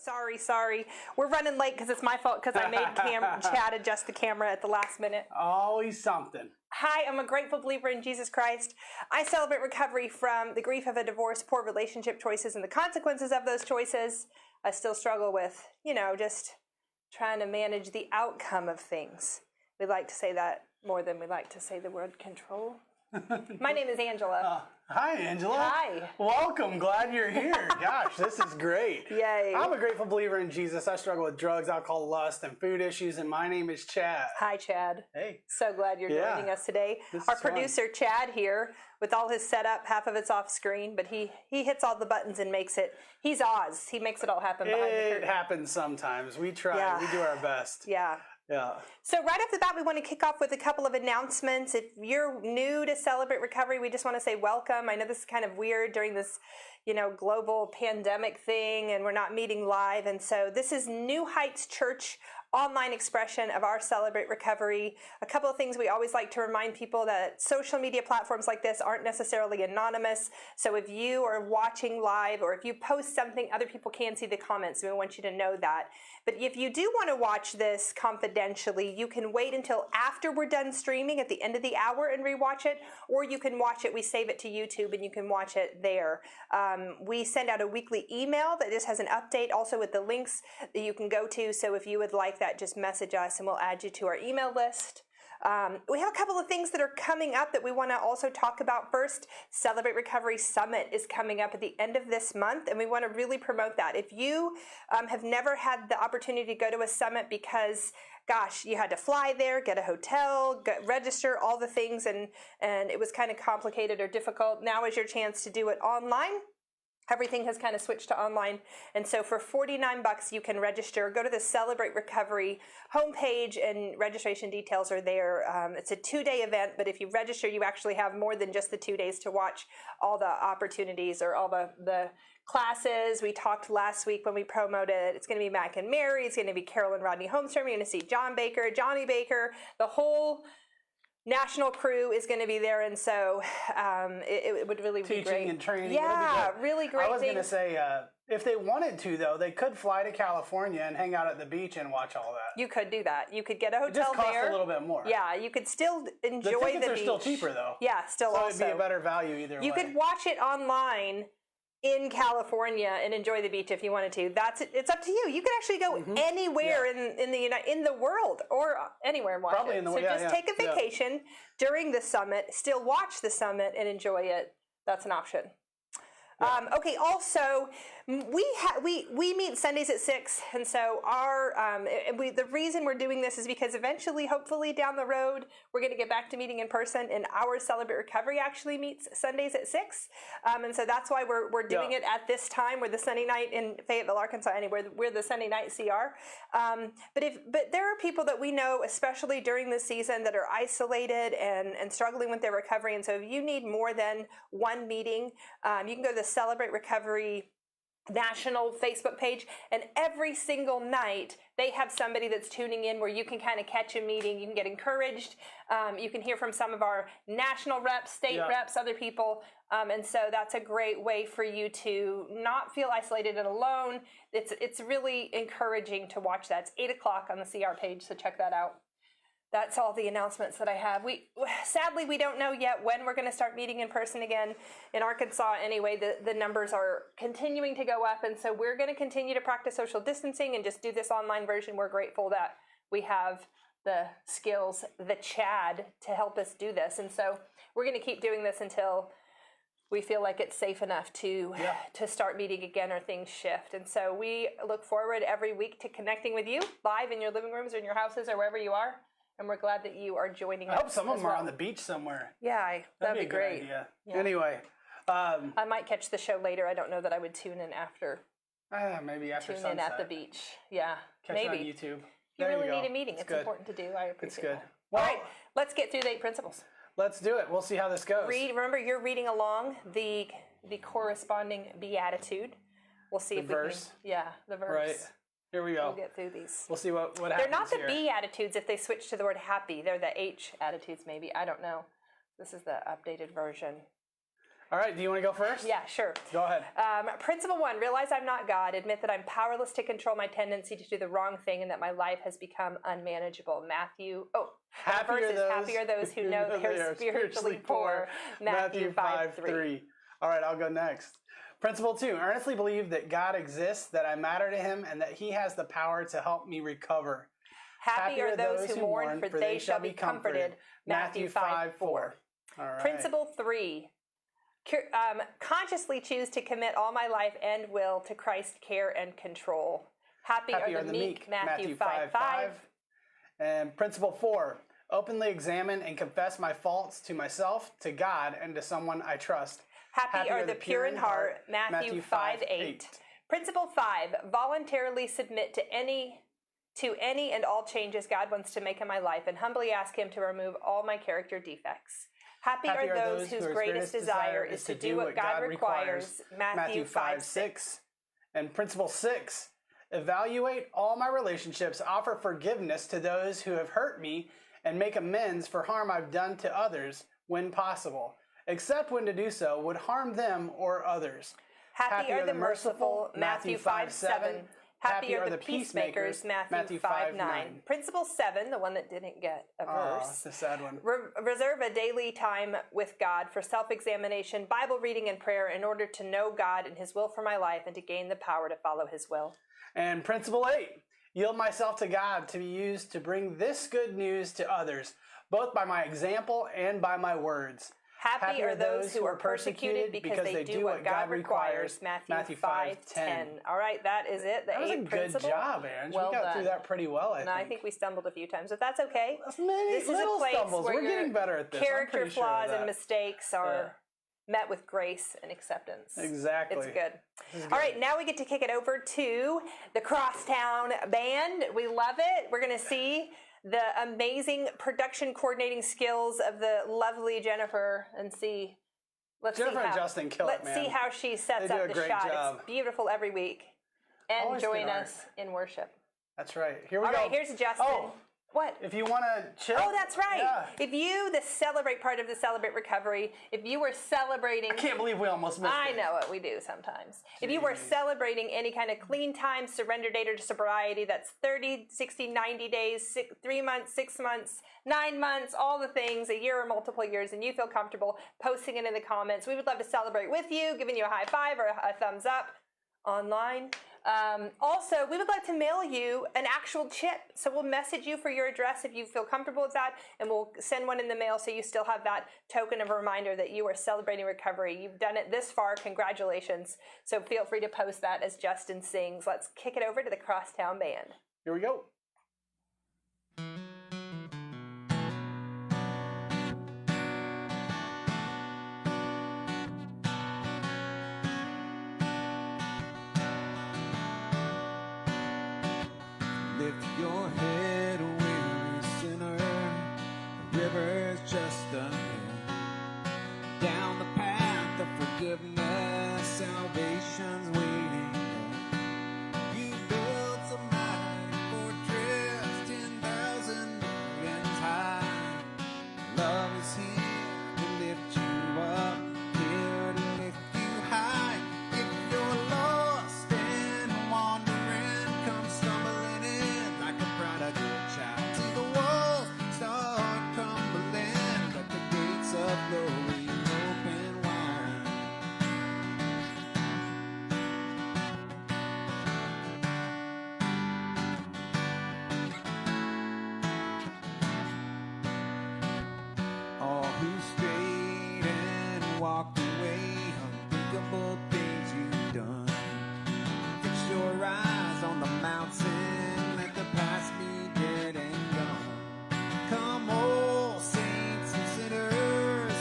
Sorry. We're running late because it's my fault because I made Chad adjust the camera at the last minute. Always something. Hi, I'm a grateful believer in Jesus Christ. I celebrate recovery from the grief of a divorce, poor relationship choices, and the consequences of those choices. I still struggle with, just trying to manage the outcome of things. We like to say that more than we like to say the word control. My name is Angela. Hi, Angela. Hi. Welcome. Glad you're here. Gosh, this is great. Yay. I'm a grateful believer in Jesus. I struggle with drugs, alcohol, lust, and food issues, and my name is Chad. Hi, Chad. Hey. So glad you're joining us today. This Our is fun. producer, Chad, here, with all his setup, half of it's off screen, but he hits all the buttons and makes it, he's Oz. He makes it all happen behind the curtain. It happens sometimes. We try. Yeah. We do our best. Yeah. Yeah. So right off the bat, we want to kick off with a couple of announcements. If you're new to Celebrate Recovery, we just want to say welcome. I know this is kind of weird during this, global pandemic thing, and we're not meeting live. And so this is New Heights Church online expression of our Celebrate Recovery. A couple of things we always like to remind people that social media platforms like this aren't necessarily anonymous. So if you are watching live or if you post something, other people can see the comments. We want you to know that. But if you do want to watch this confidentially, you can wait until after we're done streaming at the end of the hour and rewatch it, or you can watch it. We save it to YouTube and you can watch it there. We send out a weekly email that just has an update also with the links that you can go to. So if you would like that, just message us and we'll add you to our email list. We have a couple of things that are coming up that we want to also talk about. First, Celebrate Recovery Summit is coming up at the end of this month, and we want to really promote that. If you have never had the opportunity to go to a summit because, gosh, you had to fly there, get a hotel, register, all the things, and it was kind of complicated or difficult, now is your chance to do it online. Everything has kind of switched to online. And so for $49, you can register. Go to the Celebrate Recovery homepage and registration details are there. It's a 2-day event, but if you register, you actually have more than just the 2 days to watch all the opportunities or all the classes. We talked last week when we promoted, it's going to be Mac and Mary, it's going to be Carol and Rodney Holmstrom, you're going to see John Baker, Johnny Baker, the whole national crew is going to be there, and so it would really be great. Teaching and training. Yeah, really great. I was going to say, if they wanted to, though, they could fly to California and hang out at the beach and watch all that. You could do that. You could get a hotel there. It just costs there. a little bit more. Yeah, you could still enjoy the beach. The tickets are still cheaper, though. Yeah, still so also. it'd be a better value either way. You could watch it online in California and enjoy the beach if you wanted to. It's up to you. You can actually go anywhere in the world or anywhere and watch Probably it. In the, so just take a vacation during the summit, still watch the summit and enjoy it. That's an option. Yeah. Okay. Also, we meet Sundays at 6, and so the reason we're doing this is because eventually, hopefully, down the road, we're going to get back to meeting in person. And our Celebrate Recovery actually meets Sundays at 6, and so that's why we're doing it at this time. We're the Sunday night in Fayetteville, Arkansas. Anyway, we're the Sunday night CR. But there are people that we know, especially during the season, that are isolated and struggling with their recovery. And so, if you need more than one meeting, you can go to the Celebrate Recovery national Facebook page, and every single night they have somebody that's tuning in where you can kind of catch a meeting. You can get encouraged. You can hear from some of our national reps, state reps, other people. And so that's a great way for you to not feel isolated and alone. It's really encouraging to watch that. It's 8 o'clock on the CR page, so check that out. That's all the announcements that I have. Sadly, we don't know yet when we're going to start meeting in person again in Arkansas. Anyway, the numbers are continuing to go up, and so we're going to continue to practice social distancing and just do this online version. We're grateful that we have the skills, the Chad, to help us do this, and so we're going to keep doing this until we feel like it's safe enough to start meeting again or things shift. And so we look forward every week to connecting with you live in your living rooms or in your houses or wherever you are. And we're glad that you are joining us. I hope some of them are on the beach somewhere. Yeah, that'd be great. Yeah. Anyway. I might catch the show later. I don't know that I would tune in after. Maybe after tune sunset. in at the beach. Yeah, catch maybe. It on YouTube. You really need a meeting. It's important to do. I appreciate it. It's good. Well, all right, let's get through the 8 principles. Let's do it. We'll see how this goes. Remember, you're reading along the corresponding beatitude. We'll see if verse. We can. Yeah, the verse. Right. Here we go. We'll get through these. We'll see what happens. They're not the Beatitudes if they switch to the word happy. They're the H attitudes, maybe. I don't know. This is the updated version. All right, do you want to go first? Yeah, sure. Go ahead. Principle 1, realize I'm not God. Admit that I'm powerless to control my tendency to do the wrong thing and that my life has become unmanageable. Happy are those who know they are spiritually poor. Matthew 5:3. All right, I'll go next. Principle 2, earnestly believe that God exists, that I matter to him, and that he has the power to help me recover. Happy are those who mourn, for they shall be comforted. Matthew 5:4. All right. Principle 3, consciously choose to commit all my life and will to Christ's care and control. Happy are the meek. Matthew 5:5. And principle 4, openly examine and confess my faults to myself, to God, and to someone I trust. Happy are the pure in heart. Matthew 5:8. Principle 5, voluntarily submit to any and all changes God wants to make in my life and humbly ask him to remove all my character defects. Happy are those whose greatest desire is to do what God requires. Matthew 5:6. And principle 6, evaluate all my relationships, offer forgiveness to those who have hurt me, and make amends for harm I've done to others when possible, except when to do so would harm them or others. Happy are the merciful. Matthew 5:7. Happy are the peacemakers. Matthew 5:9. Principle 7, the one that didn't get a verse. It's a sad one. Reserve a daily time with God for self-examination, Bible reading, and prayer in order to know God and his will for my life and to gain the power to follow his will. And principle 8, yield myself to God to be used to bring this good news to others, both by my example and by my words. Happy are those who are persecuted because they do what God requires. Matthew 5:10. All right, that is it. That was a good job, Aaron. Well we got done. through that pretty well, I think. No, I think we stumbled a few times, but that's okay. This is a place stumbles. Where We're getting better at this. Character flaws and mistakes are met with grace and acceptance. Exactly. It's good. All right, now we get to kick it over to the Crosstown Band. We love it. We're going to see the amazing production coordinating skills of the lovely Jennifer and see. Jennifer and Justin kill it, man. Let's see how she sets up the shot. Job. It's beautiful every week. And Always join us in worship. That's right. Here we go. All right, here's Justin. Oh. What? If you want to chill. Oh, that's right. Yeah. If you, the Celebrate part of the Celebrate Recovery, if you were celebrating. I can't believe we almost missed it. I know it, we do sometimes. Jeez. If you were celebrating any kind of clean time, surrender date, or sobriety, that's 30, 60, 90 days, 3 months, 6 months, 9 months, all the things, a year or multiple years, and you feel comfortable posting it in the comments. We would love to celebrate with you, giving you a high five or a thumbs up online. Also, we would like to mail you an actual chip. So we'll message you for your address if you feel comfortable with that, and we'll send one in the mail so you still have that token of a reminder that you are celebrating recovery. You've done it this far. Congratulations. So feel free to post that as Justin sings. Let's kick it over to the Crosstown Band. Here we go. Lift your head, weary sinner. The river's just ahead. Down the path of forgiveness, salvation's waiting there. You built a mighty fortress, 10,000 millions high. Love is here to lift you up, here to lift you high. If you're lost and wandering, come stumbling in like a prodigal child. See the walls start crumbling, but the gates of glory open wide. All who strayed and walked away, unthinkable things you've done. Fix your eyes on the mountain, let the past be dead and gone. Come, all saints and sinners,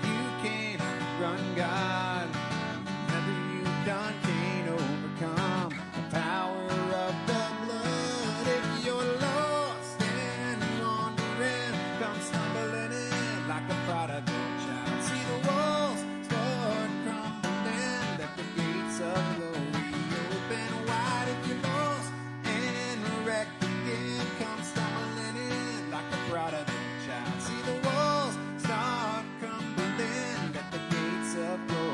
you can't run God. Nothing you've done can't overcome the power of the blood. If you're lost and wandering, come stumbling in like a prodigal child. See the walls start crumbling, let the gates of glory open wide. If you're lost and wrecked again, come stumbling in like a prodigal child. See the walls start crumbling, let the gates of glory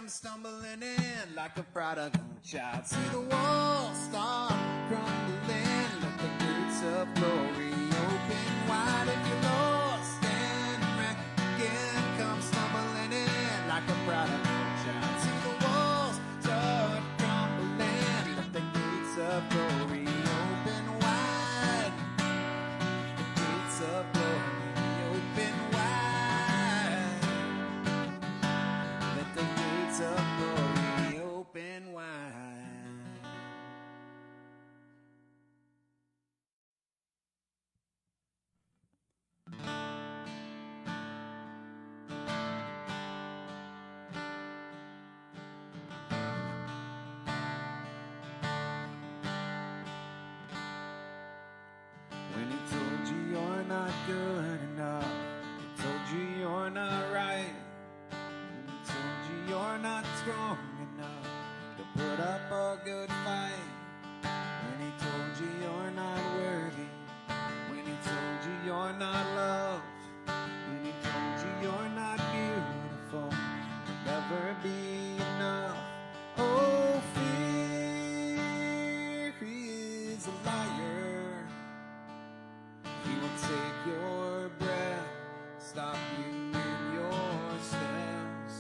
stumbling in like a prodigal child. See the walls start crumbling. Let the gates of glory open wide. If you're lost and wrecking, come stumbling in like a prodigal child. See the walls start crumbling. Let the gates of glory open wide. The gates of glory open wide. Let the gates of glory open wide. When he told you you're not good enough, he told you you're not right. When he told you you're not strong enough to put up a good fight. When he told you you're not worthy. When he told you you're not loved. When he told you you're not beautiful, you'll never be enough. Oh, fear is a liar. He will take your breath, stop you in your steps.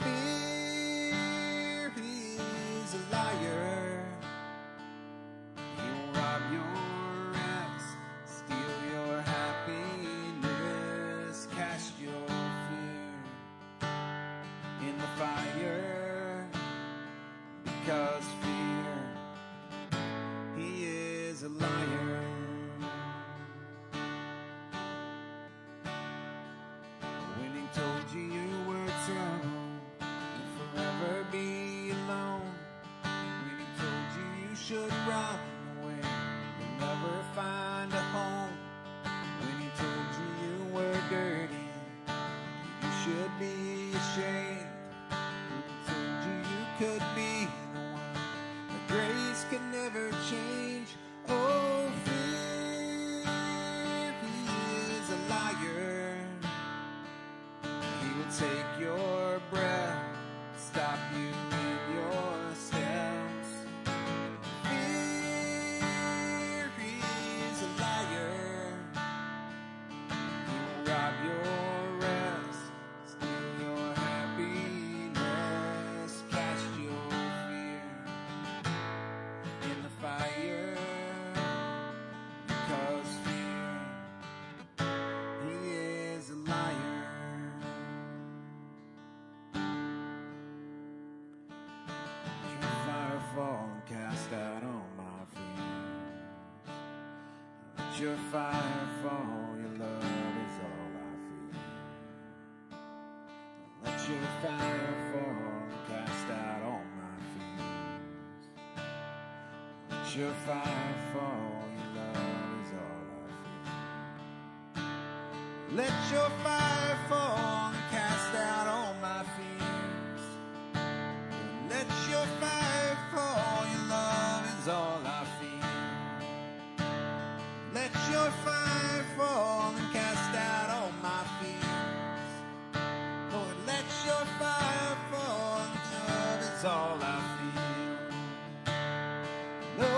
Fear is a liar. He will rob your rest, steal your happiness, cast your fear in the fire. Because fear, he is a liar. When he told you you were trouble, you'll forever be alone. When he told you you should run away, you'll never find a home. When he told you you were dirty, you should be ashamed. When he told you you could be the one that grace can never change. Oh, fear, he is a liar. He will take your breath, stop you in your steps. Fear is a liar. He will rob your rest, steal your happiness, cast your fear in the fire. Because fear, he is a liar. Your fire fall and cast out on my fears. Let your fire fall, your love is all I feel. Let your fire fall and cast out on my fears. Let your fire fall, your love is all I feel. Let your fire fall and cast out all my fears. Let your fire fall, your love is all I feel. Let your fire fall and cast out all my fears. Lord, let your fire fall, and love is all I feel. No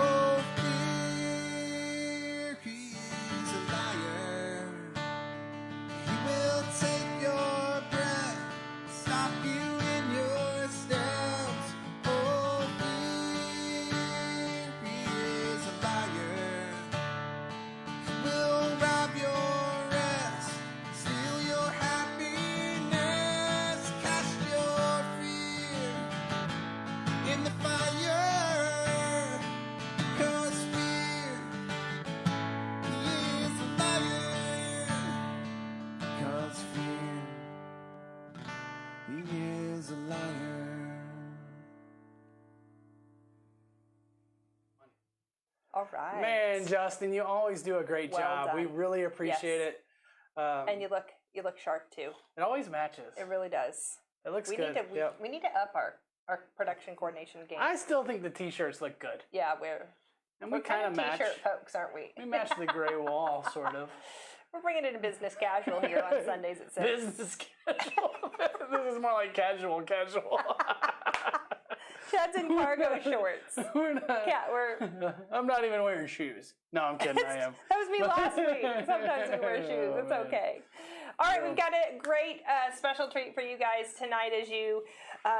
fear, he is a liar. He will take your breath, stop you in your steps. Oh, fear, he is a liar. He will rob your rest, steal your happiness, cast your fear in the fire. Because fear, he is a liar. Because fear, he is a liar. All right. Man, Justin, you always do a great Well job. We done. really appreciate Yes. it. And you look sharp too. It always matches. It really does. It looks We good. need to Yep. we need to up our production coordination game. I still think the t-shirts look good. Yeah, we're And we kind kind of match. t-shirt folks, aren't we? We match the gray wall, sort of. We're bringing it in business casual here on Sundays at 6. Business casual. This is more like casual. Chad's in cargo shorts. We're not. We're. I'm not even wearing shoes. No, I'm kidding. I am. That was me last week. Sometimes we wear shoes. It's okay. All right, we've got a great special treat for you guys tonight. As you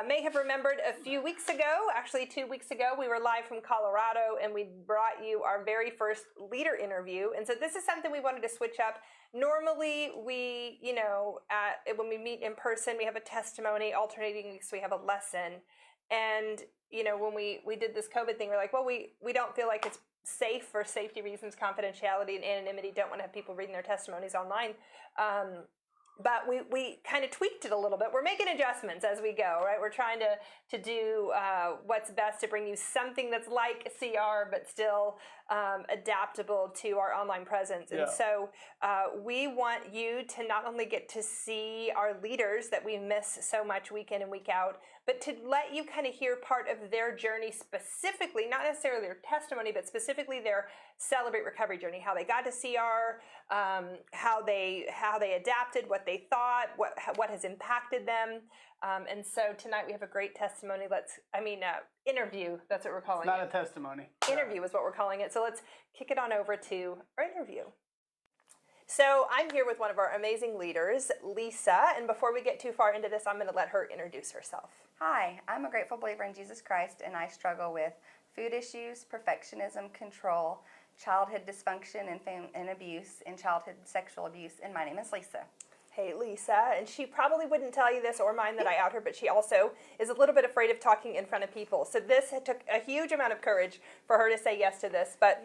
may have remembered a few weeks ago, actually 2 weeks ago, we were live from Colorado and we brought you our very first leader interview. And so this is something we wanted to switch up. Normally, we, when we meet in person, we have a testimony. Alternating weeks, we have a lesson. And, when we did this COVID thing, we're like, well, we don't feel like it's safe for safety reasons, confidentiality and anonymity. Don't want to have people reading their testimonies online. But we kind of tweaked it a little bit. We're making adjustments as we go, right? We're trying to do what's best to bring you something that's like CR, but still adaptable to our online presence. And so we want you to not only get to see our leaders that we miss so much week in and week out, but to let you kind of hear part of their journey specifically, not necessarily their testimony, but specifically their Celebrate Recovery journey, how they got to CR, how they adapted, what they thought, what has impacted them. And so tonight we have a great testimony. Interview. That's what we're calling it. Not a testimony. Interview is what we're calling it. So let's kick it on over to our interview. So I'm here with one of our amazing leaders, Lisa. And before we get too far into this, I'm going to let her introduce herself. Hi, I'm a grateful believer in Jesus Christ, and I struggle with food issues, perfectionism, control, childhood dysfunction, and abuse, and childhood sexual abuse. And my name is Lisa. Hey, Lisa. And she probably wouldn't tell you this or mind that I out her, but she also is a little bit afraid of talking in front of people. So this took a huge amount of courage for her to say yes to this. But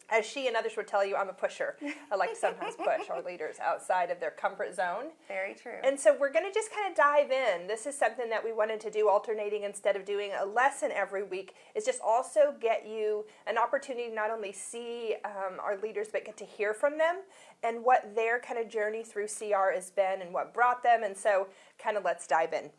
as she and others would tell you, I'm a pusher. I like to sometimes push our leaders outside of their comfort zone. Very true. And so we're going to just kind of dive in. This is something that we wanted to do alternating instead of doing a lesson every week, is just also get you an opportunity to not only see our leaders, but get to hear from them and what their kind of journey through CR has been and what brought them. And so kind of let's dive in.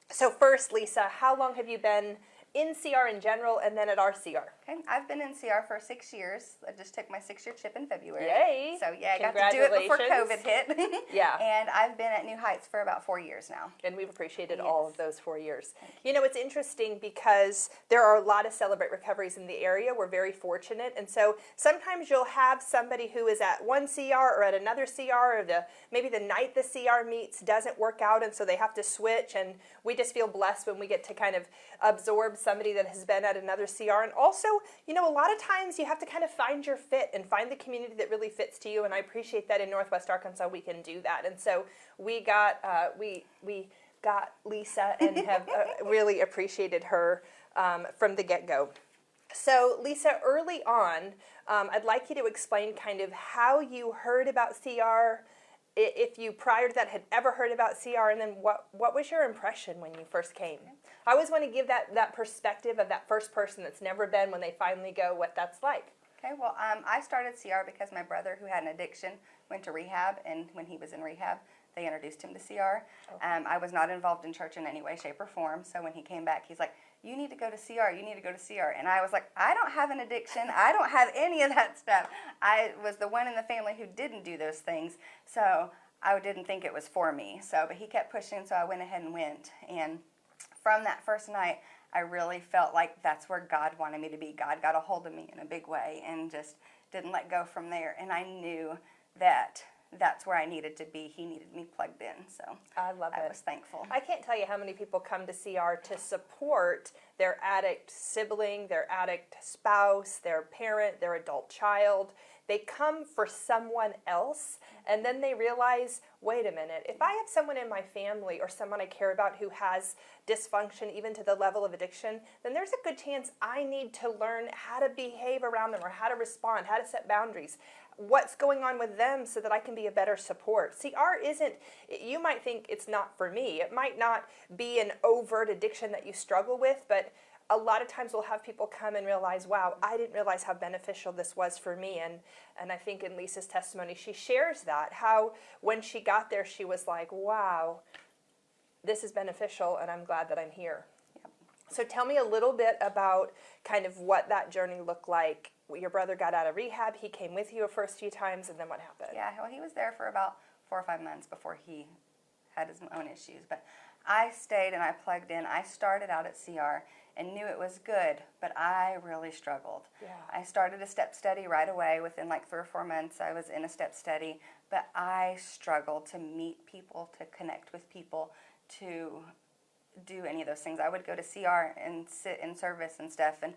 So first, Lisa, how long have you been in CR in general and then at our CR? Okay, I've been in CR for 6 years. I just took my 6-year chip in February. Yay! So I got to do it before COVID hit. Yeah. And I've been at New Heights for about 4 years now. And we've appreciated all of those 4 years. It's interesting because there are a lot of Celebrate Recoveries in the area. We're very fortunate. And so sometimes you'll have somebody who is at one CR or at another CR, or maybe the night the CR meets doesn't work out, and so they have to switch. And we just feel blessed when we get to kind of absorb somebody that has been at another CR. And also, a lot of times you have to kind of find your fit and find the community that really fits to you. And I appreciate that in Northwest Arkansas we can do that. And so we got Lisa and have really appreciated her from the get-go. So Lisa, early on, I'd like you to explain kind of how you heard about CR, if you prior to that had ever heard about CR, and then what was your impression when you first came? I always want to give that perspective of that first person that's never been, when they finally go, what that's like. Okay, well, I started CR because my brother, who had an addiction, went to rehab, and when he was in rehab, they introduced him to CR. Okay. I was not involved in church in any way, shape, or form, so when he came back, he's like, you need to go to CR, you need to go to CR. And I was like, I don't have an addiction, I don't have any of that stuff. I was the one in the family who didn't do those things, so I didn't think it was for me. But he kept pushing, so I went ahead and went. And from that first night, I really felt like that's where God wanted me to be. God got a hold of me in a big way and just didn't let go from there. And I knew that that's where I needed to be. He needed me plugged in. So I love it. I was thankful. I can't tell you how many people come to CR to support their addict sibling, their addict spouse, their parent, their adult child. They come for someone else, and then they realize, wait a minute, if I have someone in my family or someone I care about who has dysfunction, even to the level of addiction, then there's a good chance I need to learn how to behave around them, or how to respond, how to set boundaries, what's going on with them, so that I can be a better support. CR isn't, you might think it's not for me. It might not be an overt addiction that you struggle with, but a lot of times we'll have people come and realize, wow, I didn't realize how beneficial this was for me. And I think in Lisa's testimony, she shares that, how when she got there, she was like, wow, this is beneficial, and I'm glad that I'm here. Yep. So tell me a little bit about kind of what that journey looked like. Your brother got out of rehab. He came with you the first few times, and then what happened? Yeah, well, he was there for about 4 or 5 months before he had his own issues. But I stayed and I plugged in. I started out at CR and knew it was good, but I really struggled. Yeah. I started a step study right away. Within like 3 or 4 months, I was in a step study, but I struggled to meet people, to connect with people, to do any of those things. I would go to CR and sit in service and stuff, and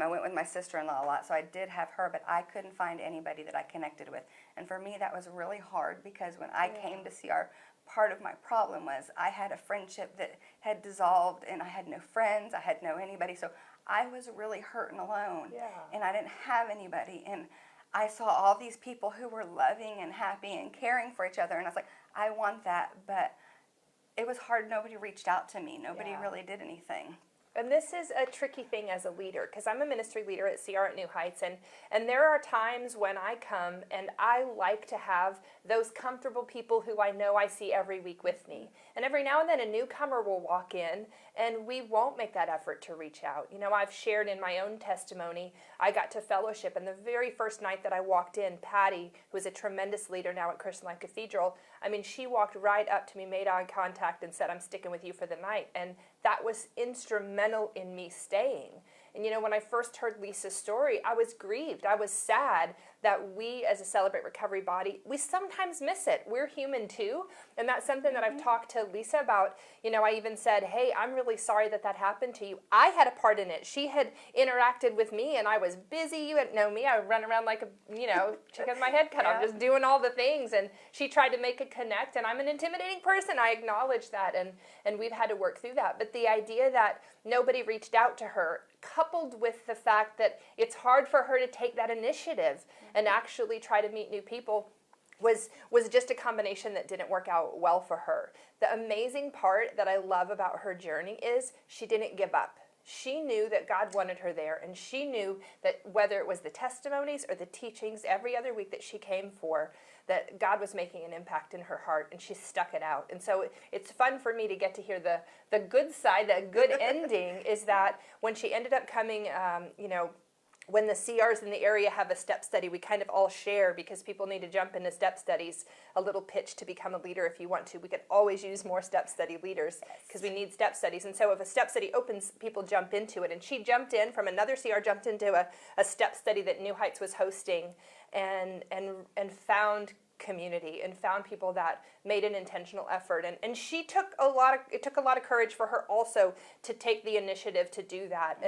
I went with my sister-in-law a lot, so I did have her, but I couldn't find anybody that I connected with. And for me, that was really hard, because when I came to CR, part of my problem was I had a friendship that had dissolved, and I had no friends, I had no anybody, so I was really hurt and alone, and I didn't have anybody, and I saw all these people who were loving and happy and caring for each other, and I was like, I want that, but it was hard. Nobody reached out to me. Nobody really did anything. And this is a tricky thing as a leader, because I'm a ministry leader at CR at New Heights, and there are times when I come and I like to have those comfortable people who I know I see every week with me. And every now and then a newcomer will walk in and we won't make that effort to reach out. You know, I've shared in my own testimony, I got to fellowship, and the very first night that I walked in, Patty, who is a tremendous leader now at Christian Life Cathedral, I mean, she walked right up to me, made eye contact, and said, I'm sticking with you for the night. And that was instrumental in me staying. And you know, when I first heard Lisa's story, I was grieved. I was sad that we as a Celebrate Recovery body, we sometimes miss it. We're human too. And that's something that I've talked to Lisa about. You know, I even said, hey, I'm really sorry that that happened to you. I had a part in it. She had interacted with me and I was busy. You didn't know me. I would run around like a, you know, chicken with my head cut off, just doing all the things. And she tried to make a connect, and I'm an intimidating person. I acknowledge that. And we've had to work through that. But the idea that nobody reached out to her, coupled with the fact that it's hard for her to take that initiative and actually try to meet new people, was just a combination that didn't work out well for her. The amazing part that I love about her journey is she didn't give up. She knew that God wanted her there, and she knew that whether it was the testimonies or the teachings every other week that she came for, that God was making an impact in her heart, and she stuck it out. And so it's fun for me to get to hear the good side, the good ending is that when she ended up coming, you know, when the CRs in the area have a step study, we kind of all share, because people need to jump into step studies, a little pitch to become a leader if you want to. We could always use more step study leaders because we need step studies. And so if a step study opens, people jump into it. And she jumped in from another CR, jumped into a step study that New Heights was hosting, and found community and found people that made an intentional effort, and she took it took a lot of courage for her also to take the initiative to do that,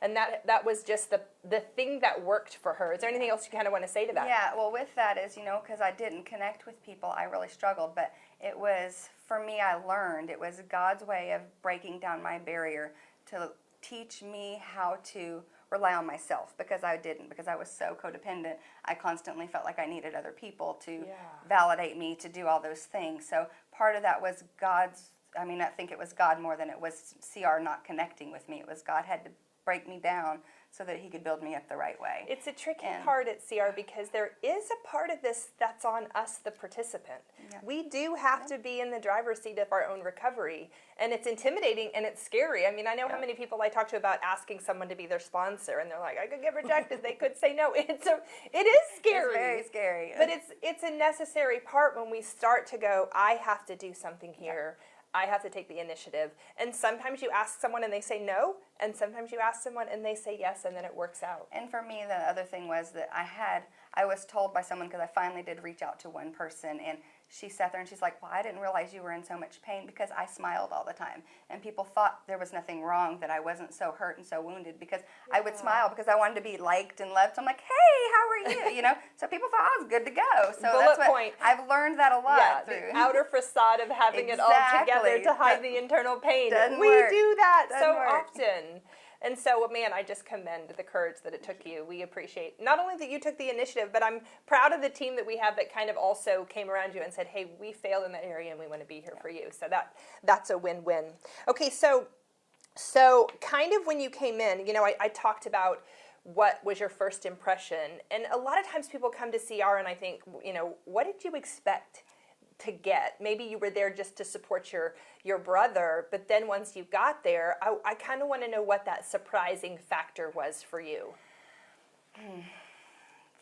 and that was just the thing that worked for her. Is there anything else you kind of want to say to that? Yeah, well, with that is, you know, because I didn't connect with people, I really struggled, but it was, for me, I learned it was God's way of breaking down my barrier to teach me how to rely on myself, because I didn't, because I was so codependent. I constantly felt like I needed other people to validate me, to do all those things. So part of that was God's, I mean, I think it was God more than it was CR not connecting with me. It was God had to break me down so that he could build me up the right way. It's a tricky part at CR, because there is a part of this that's on us, the participant. Yeah. We do have to be in the driver's seat of our own recovery, and it's intimidating and it's scary. I mean, I know how many people I talk to about asking someone to be their sponsor, and they're like, I could get rejected. They could say no. It is scary. It's very scary. But it's a necessary part when we start to go, I have to do something here. I have to take the initiative. And sometimes you ask someone and they say no, and sometimes you ask someone and they say yes, and then it works out. And for me, the other thing was that I was told by someone, because I finally did reach out to one person, and she sat there and she's like, well, I didn't realize you were in so much pain, because I smiled all the time. And people thought there was nothing wrong, that I wasn't so hurt and so wounded, because I would smile because I wanted to be liked and loved. So I'm like, hey, how are you? You know, so people thought I was good to go. So Bullet that's point. I've learned that a lot through. The outer facade of having it all together to hide the internal pain. We do that so often. And so, man, I just commend the courage that it took you. We appreciate not only that you took the initiative, but I'm proud of the team that we have that kind of also came around you and said, hey, we failed in that area and we want to be here for you. So that's a win-win. Okay, so kind of when you came in, you know, I talked about what was your first impression. And a lot of times people come to CR and I think, you know, what did you expect? to get. Maybe you were there just to support your brother, but then once you got there, I kind of want to know what that surprising factor was for you.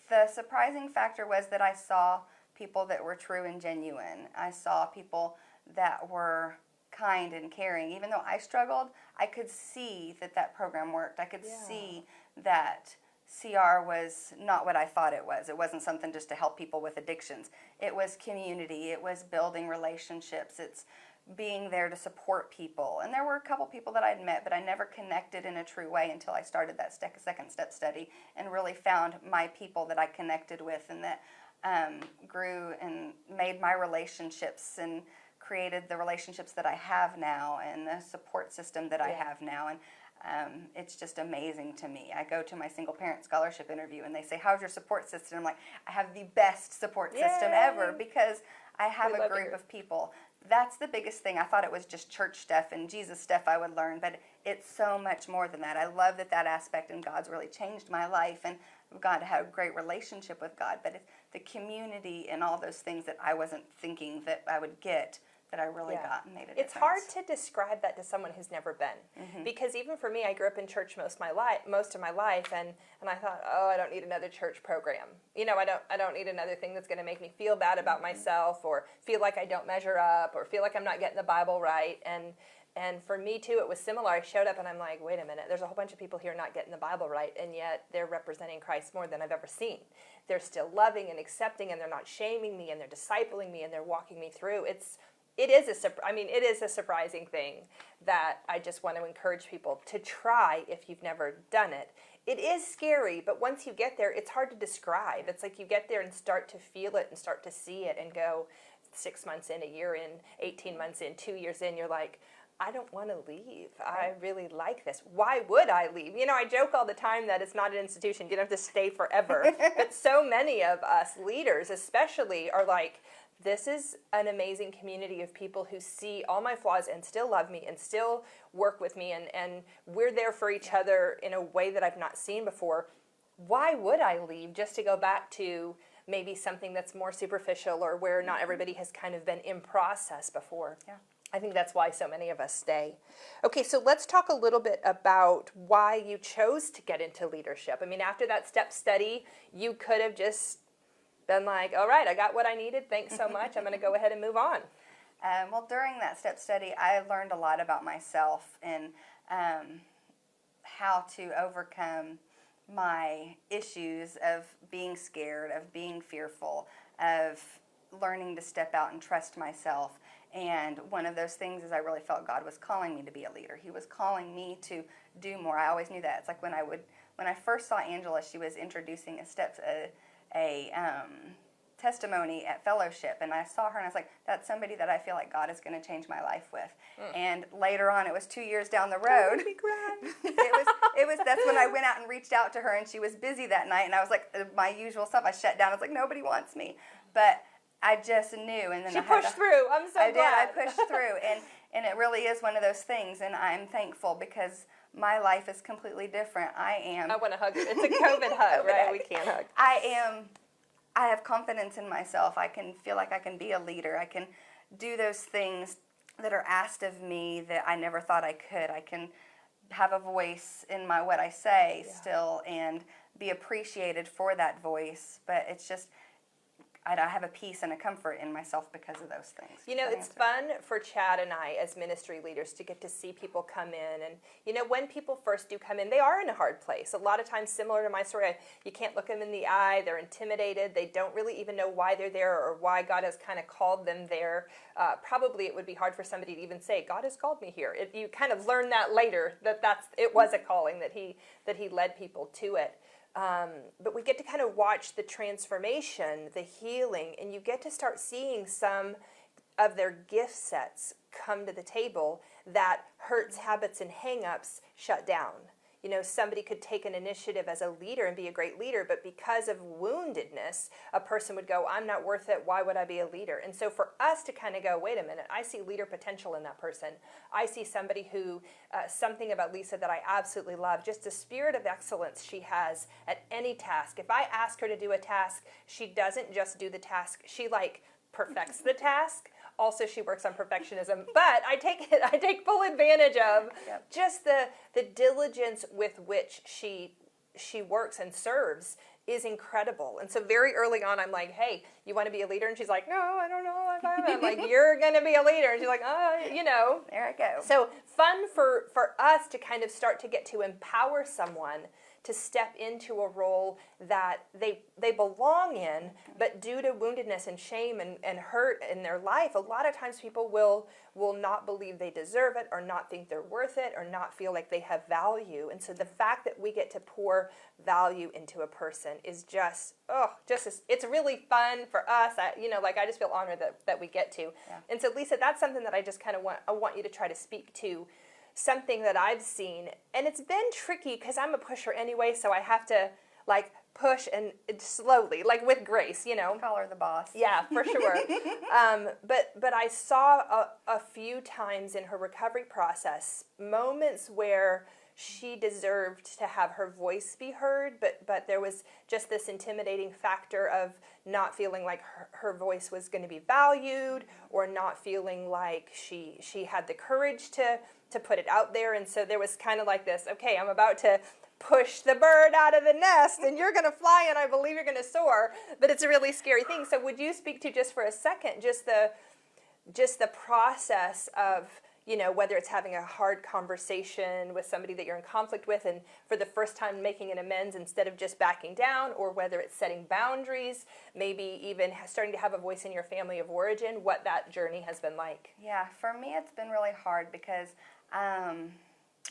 The surprising factor was that I saw people that were true and genuine. I saw people that were kind and caring. Even though I struggled, I could see that program worked. I could see that CR was not what I thought it was. It wasn't something just to help people with addictions. It was community. It was building relationships. It's being there to support people. And there were a couple people that I'd met, but I never connected in a true way until I started that second step study and really found my people that I connected with and that grew and made my relationships and created the relationships that I have now and the support system that I have now. And it's just amazing to me. I go to my single parent scholarship interview and they say, how's your support system? I'm like, I have the best support system ever because I have a group of people. That's the biggest thing. I thought it was just church stuff and Jesus stuff I would learn, but it's so much more than that. I love that aspect, and God's really changed my life, and I've got to have a great relationship with God, but it's the community and all those things that I wasn't thinking that I would get that I really got and made a difference. It's hard to describe that to someone who's never been, because even for me, I grew up in church most of my life, and I thought, oh, I don't need another church program. You know, I don't need another thing that's going to make me feel bad about myself, or feel like I don't measure up, or feel like I'm not getting the Bible right. And for me too, it was similar. I showed up and I'm like, wait a minute, there's a whole bunch of people here not getting the Bible right, and yet they're representing Christ more than I've ever seen. They're still loving and accepting, and they're not shaming me, and they're discipling me, and they're walking me through. It is a surprising thing that I just want to encourage people to try if you've never done it. It is scary, but once you get there, it's hard to describe. It's like you get there and start to feel it and start to see it and go 6 months in, a year in, 18 months in, 2 years in, you're like, I don't want to leave. I really like this. Why would I leave? You know, I joke all the time that it's not an institution. You don't have to stay forever. But so many of us leaders especially are like, this is an amazing community of people who see all my flaws and still love me and still work with me, and we're there for each other in a way that I've not seen before. Why would I leave just to go back to maybe something that's more superficial or where not everybody has kind of been in process before? Yeah. I think that's why so many of us stay. Okay, so let's talk a little bit about why you chose to get into leadership. I mean, after that step study, you could have just been like, all right, I got what I needed. Thanks so much. I'm going to go ahead and move on. Well, during that step study, I learned a lot about myself and how to overcome my issues of being scared, of being fearful, of learning to step out and trust myself. And one of those things is I really felt God was calling me to be a leader. He was calling me to do more. I always knew that. It's like when I first saw Angela, she was introducing a testimony at fellowship, and I saw her and I was like, that's somebody that I feel like God is going to change my life with. And later on, it was 2 years down the road. That's when I went out and reached out to her, and she was busy that night, and I was like, my usual stuff, I shut down. I was like, nobody wants me. But I just knew, and then she pushed through. I'm so glad. I pushed through, and it really is one of those things, and I'm thankful because my life is completely different. I want to hug you. It's a COVID hug, right? We can't hug. I have confidence in myself. I can feel like I can be a leader. I can do those things that are asked of me that I never thought I could. I can have a voice in what I say still and be appreciated for that voice. But it's just, I have a peace and a comfort in myself because of those things. You know, it's fun for Chad and I as ministry leaders to get to see people come in. And, you know, when people first do come in, they are in a hard place. A lot of times, similar to my story, you can't look them in the eye. They're intimidated. They don't really even know why they're there or why God has kind of called them there. Probably it would be hard for somebody to even say, God has called me here. You kind of learn that later, it was a calling, that he led people to it. But we get to kind of watch the transformation, the healing, and you get to start seeing some of their gift sets come to the table that hurts, habits, and hang-ups shut down. You know, somebody could take an initiative as a leader and be a great leader, but because of woundedness, a person would go, I'm not worth it, why would I be a leader? And so for us to kind of go, wait a minute, I see leader potential in that person. I see somebody who, something about Lisa that I absolutely love, just the spirit of excellence she has at any task. If I ask her to do a task, she doesn't just do the task, she perfects the task. Also, she works on perfectionism, but I take full advantage of just the diligence with which she works and serves is incredible. And so very early on, I'm like, hey, you want to be a leader? And she's like, no, I don't know if I'm like, you're going to be a leader. And she's like, oh, There I go. So fun for us to kind of start to get to empower someone to step into a role that they belong in, but due to woundedness and shame and hurt in their life, a lot of times people will not believe they deserve it, or not think they're worth it, or not feel like they have value. And so the fact that we get to pour value into a person is it's really fun for us. I just feel honored that we get to. Yeah. And so Lisa, that's something that I just kind of want you to try to speak to. Something that I've seen, and it's been tricky because I'm a pusher anyway, so I have to push and slowly, with grace, Call her the boss. Yeah, for sure. But I saw a few times in her recovery process moments where she deserved to have her voice be heard, but there was just this intimidating factor of not feeling like her voice was going to be valued, or not feeling like she had the courage to put it out there. And so there was kind of like this, okay, I'm about to push the bird out of the nest and you're going to fly and I believe you're going to soar, but it's a really scary thing. So would you speak to just for a second just the process of whether it's having a hard conversation with somebody that you're in conflict with and for the first time making an amends instead of just backing down, or whether it's setting boundaries, maybe even starting to have a voice in your family of origin, what that journey has been like? Yeah, for me it's been really hard because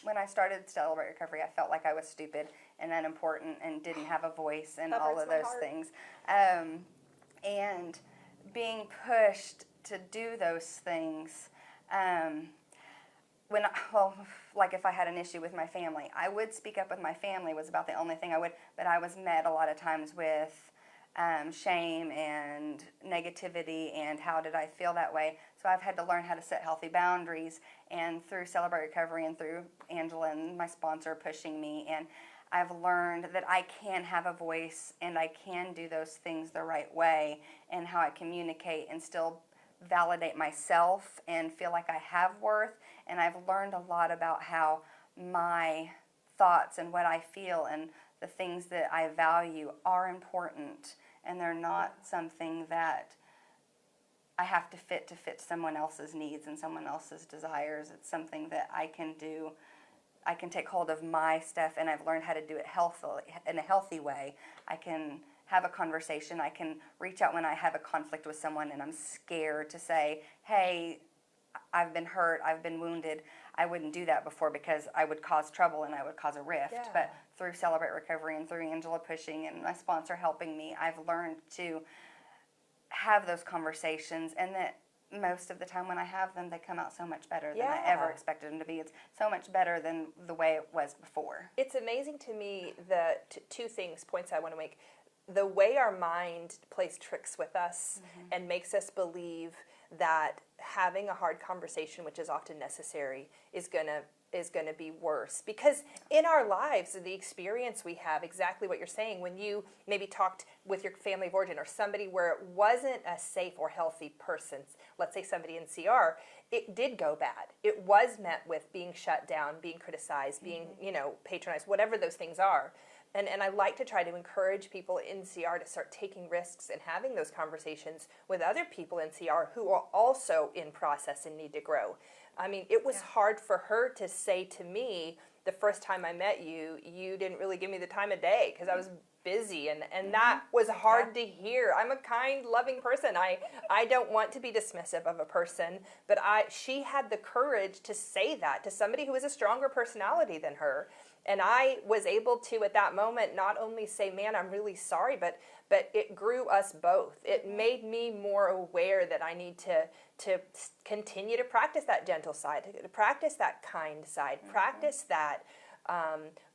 when I started Celebrate Recovery, I felt like I was stupid and unimportant and didn't have a voice and all of those things. And being pushed to do those things, if I had an issue with my family, I would speak up with my family, was about the only thing I would, but I was met a lot of times with shame and negativity and how did I feel that way. So I've had to learn how to set healthy boundaries, and through Celebrate Recovery and through Angela and my sponsor pushing me, and I've learned that I can have a voice and I can do those things the right way, and how I communicate and still validate myself and feel like I have worth. And I've learned a lot about how my thoughts and what I feel and the things that I value are important, and they're not something that I have to fit someone else's needs and someone else's desires. It's something that I can do. I can take hold of my stuff, and I've learned how to do it healthily, in a healthy way. I can have a conversation. I can reach out when I have a conflict with someone and I'm scared to say, hey, I've been hurt, I've been wounded. I wouldn't do that before because I would cause trouble and I would cause a rift. Yeah. But through Celebrate Recovery and through Angela pushing and my sponsor helping me, I've learned to have those conversations, and that most of the time when I have them, they come out so much better than I ever expected them to be. It's so much better than the way it was before. It's amazing to me the two points I want to make. The way our mind plays tricks with us and makes us believe that having a hard conversation, which is often necessary, is gonna be worse. Because in our lives, the experience we have, exactly what you're saying, when you maybe talked with your family of origin or somebody where it wasn't a safe or healthy person, let's say somebody in CR, it did go bad. It was met with being shut down, being criticized, being patronized, whatever those things are. And I like to try to encourage people in CR to start taking risks and having those conversations with other people in CR who are also in process and need to grow. I mean, it was hard for her to say to me the first time I met you, you didn't really give me the time of day because I was busy, and that was hard to hear. I'm a kind, loving person. I don't want to be dismissive of a person, but she had the courage to say that to somebody who was a stronger personality than her. And I was able to, at that moment, not only say, man, I'm really sorry, but it grew us both. It made me more aware that I need to continue to practice that gentle side, to practice that kind side, practice that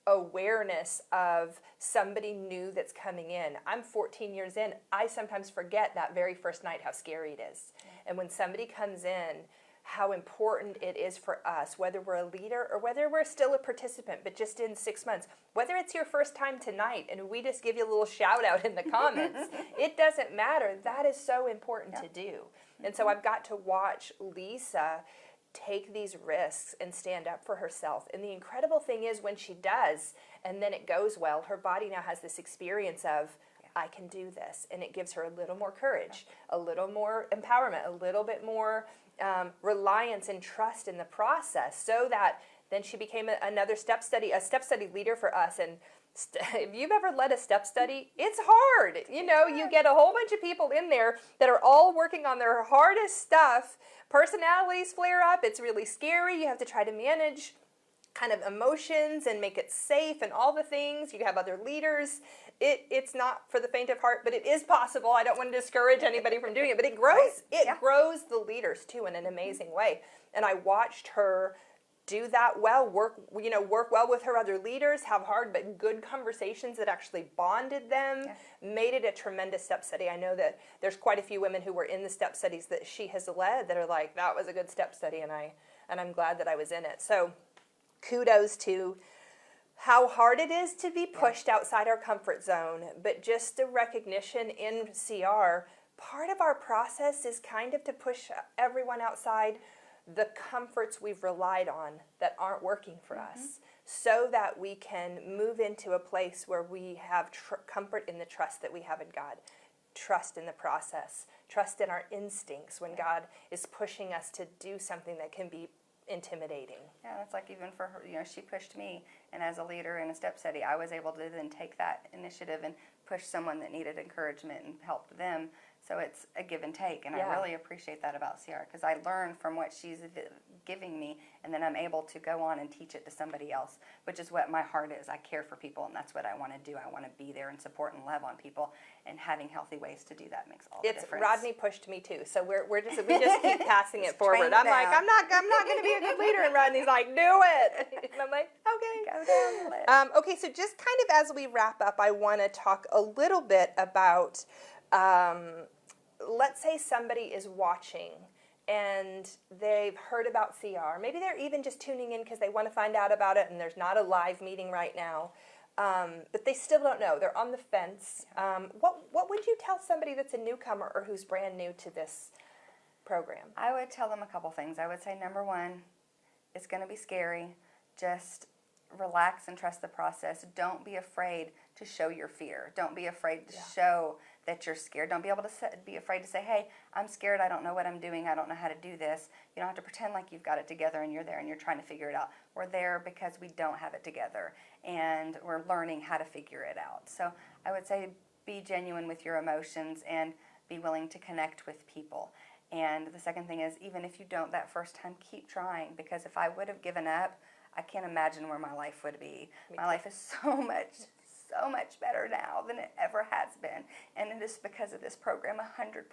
awareness of somebody new that's coming in. I'm 14 years in. I sometimes forget that very first night how scary it is. And when somebody comes in, how important it is for us, whether we're a leader or whether we're still a participant, but just in 6 months, whether it's your first time tonight and we just give you a little shout out in the comments, it doesn't matter. That is so important to do. And so I've got to watch Lisa take these risks and stand up for herself. And the incredible thing is when she does, and then it goes well, her body now has this experience of, I can do this. And it gives her a little more courage, a little more empowerment, a little bit more reliance and trust in the process, so that then she became a step study leader for us. And if you've ever led a step study, it's hard. You get a whole bunch of people in there that are all working on their hardest stuff. Personalities flare up. It's really scary. You have to try to manage kind of emotions and make it safe and all the things. You have other leaders. It's not for the faint of heart, but it is possible. I don't want to discourage anybody from doing it, but it grows. It grows the leaders too in an amazing way. And I watched her do that well, work well with her other leaders, have hard but good conversations that actually bonded them, made it a tremendous step study. I know that there's quite a few women who were in the step studies that she has led that are like, that was a good step study, and I'm glad that I was in it. So kudos to how hard it is to be pushed outside our comfort zone, but just the recognition in CR, part of our process is kind of to push everyone outside the comforts we've relied on that aren't working for us, so that we can move into a place where we have comfort in the trust that we have in God, trust in the process, trust in our instincts when God is pushing us to do something that can be intimidating. Yeah, that's like even for her, she pushed me, and as a leader in a step study, I was able to then take that initiative and push someone that needed encouragement and help them. So it's a give and take, and I really appreciate that about CR, because I learn from what she's giving me, and then I'm able to go on and teach it to somebody else, which is what my heart is. I care for people, and that's what I want to do. I want to be there and support and love on people, and having healthy ways to do that makes all the difference. Rodney pushed me too, so we just keep passing it forward. I'm like, I'm not going to be a good leader, and Rodney's like, do it, and I'm like, okay. Go down the list. Okay, so just kind of as we wrap up, I want to talk a little bit about. Let's say somebody is watching and they've heard about CR. Maybe they're even just tuning in because they want to find out about it and there's not a live meeting right now. But they still don't know. They're on the fence. What would you tell somebody that's a newcomer or who's brand new to this program? I would tell them a couple things. I would say, number one, it's going to be scary. Just relax and trust the process. Don't be afraid to show your fear. Don't be afraid to show that you're scared. Don't be afraid to say, hey, I'm scared. I don't know what I'm doing. I don't know how to do this. You don't have to pretend like you've got it together and you're there and you're trying to figure it out. We're there because we don't have it together and we're learning how to figure it out. So I would say be genuine with your emotions and be willing to connect with people. And the second thing is, even if you don't that first time, keep trying, because if I would have given up, I can't imagine where my life would be. My life is so much better now than it ever has been. And it is because of this program, 100%.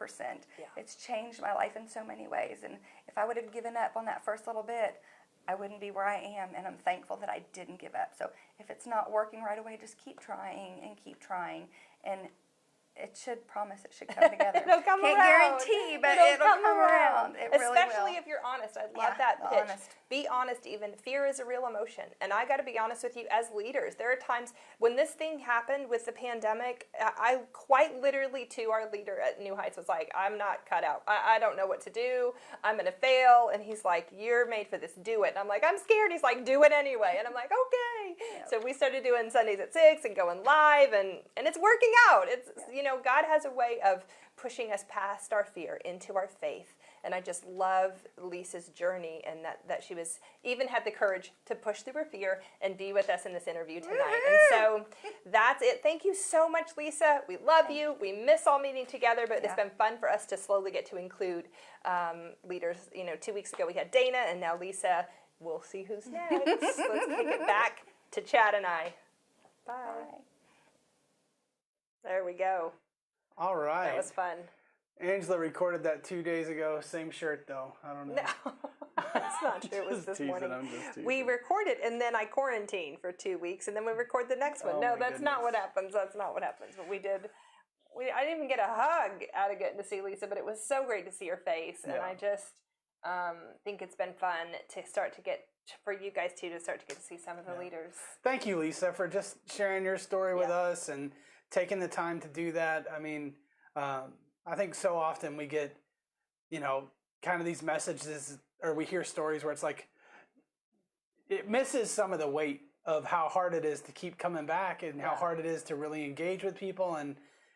Yeah. It's changed my life in so many ways. And if I would have given up on that first little bit, I wouldn't be where I am. And I'm thankful that I didn't give up. So if it's not working right away, just keep trying and keep trying. And it should come together. It'll come Can't around. guarantee, but it'll come around. It really Especially will. if you're honest. I love that pitch. Honest. Be honest even. Fear is a real emotion. And I got to be honest with you, as leaders, there are times when this thing happened with the pandemic, I quite literally to our leader at New Heights was like, I'm not cut out. I don't know what to do. I'm going to fail. And he's like, you're made for this. Do it. And I'm like, I'm scared. He's like, do it anyway. And I'm like, okay. Yep. So we started doing Sundays at 6 and going live, and it's working out. It's, God has a way of pushing us past our fear into our faith. And I just love Lisa's journey, and that she even had the courage to push through her fear and be with us in this interview tonight. And so that's it. Thank you so much, Lisa. We love you. We miss all meeting together, but it's been fun for us to slowly get to include leaders. 2 weeks ago we had Dana, and now Lisa. We'll see who's next. Let's kick it back to Chad and I. Bye. There we go. All right. That was fun. Angela recorded that 2 days ago. Same shirt, though. I don't know. No, that's not true. It was Just this teasing, morning. I'm just teasing. We recorded, and then I quarantined for 2 weeks, and then we record the next one. Oh, No, my that's not what goodness. happens. That's not what happens. But I didn't even get a hug out of getting to see Lisa, but it was so great to see her face, and Yeah. I just think it's been fun to start to get, for you guys too, to start to get to see some of the leaders. Thank you, Lisa, for just sharing your story with Yeah. us and taking the time to do that. I mean, I think so often we get, kind of these messages, or we hear stories where it's like, it misses some of the weight of how hard it is to keep coming back and how hard it is to really engage with people.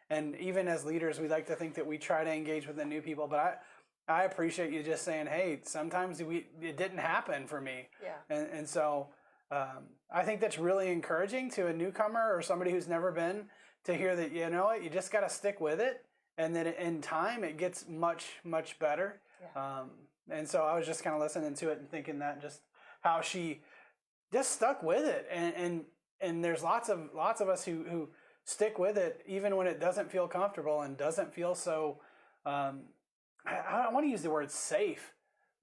And even as leaders, we like to think that we try to engage with the new people, but I appreciate you just saying, hey, sometimes it didn't happen for me. Yeah. And so I think that's really encouraging to a newcomer or somebody who's never been, to hear that, you know what, you just got to stick with it. And then in time, it gets much, much better. Yeah. And so I was just kind of listening to it and thinking that just how she just stuck with it. And there's lots of us who stick with it even when it doesn't feel comfortable and doesn't feel so, I don't want to use the word safe,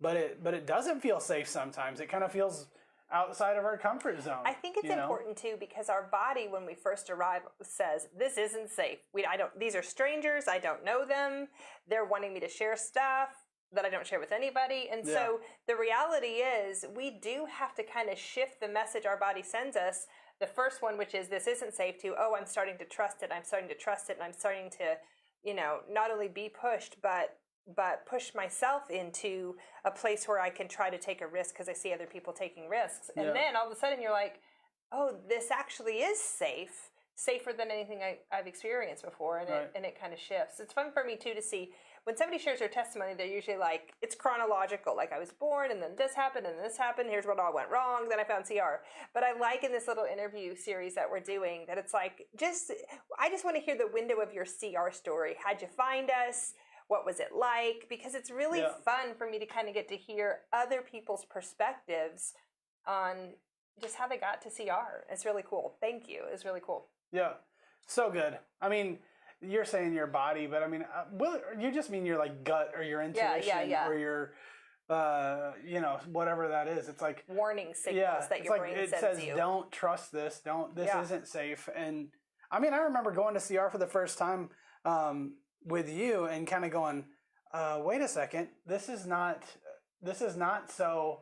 but it doesn't feel safe sometimes. It kind of feels outside of our comfort zone. I think it's important too, because our body, when we first arrive, says this isn't safe. These are strangers. I don't know them. They're wanting me to share stuff that I don't share with anybody. And so the reality is, we do have to kind of shift the message our body sends us. The first one, which is this isn't safe, to I'm starting to trust it. I'm starting to trust it, and I'm starting to, not only be pushed, but push myself into a place where I can try to take a risk because I see other people taking risks. And then all of a sudden you're like, oh, this actually is safe, safer than anything I've experienced before. And it kind of shifts. It's fun for me too to see when somebody shares their testimony, they're usually like, it's chronological. Like, I was born and then this happened and this happened. Here's what all went wrong. Then I found CR. But I like in this little interview series that we're doing that it's like, I just want to hear the window of your CR story. How'd you find us? What was it like? Because it's really fun for me to kind of get to hear other people's perspectives on just how they got to CR. It's really cool. Thank you. It's really cool. Yeah, so good. I mean, you're saying your body, but I mean, you just mean your like gut or your intuition or your, whatever that is. It's like warning signals that your brain says you. Don't trust this. This isn't safe. And I mean, I remember going to CR for the first time with you and kind of going, wait a second, this is not so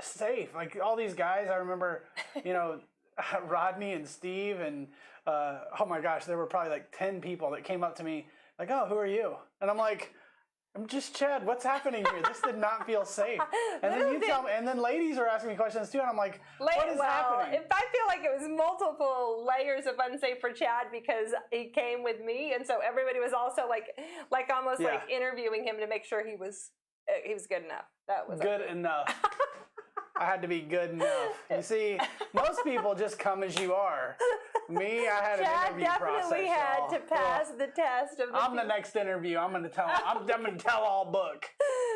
safe. Like all these guys, I remember, Rodney and Steve and oh my gosh, there were probably like 10 people that came up to me like, oh, who are you? And I'm like, I'm just Chad. What's happening here? This did not feel safe. And then you tell me, and then ladies are asking me questions too, and I'm like, what is happening? I feel like it was multiple ayers of unsafe for Chad because he came with me, and so everybody was also like almost like interviewing him to make sure he was good enough. That was good enough. I had to be good enough. You see, most people just come as you are. Me, I had an interview process. Chad definitely had to pass the test of. I'm the next interview. I'm gonna tell. I'm gonna tell all book.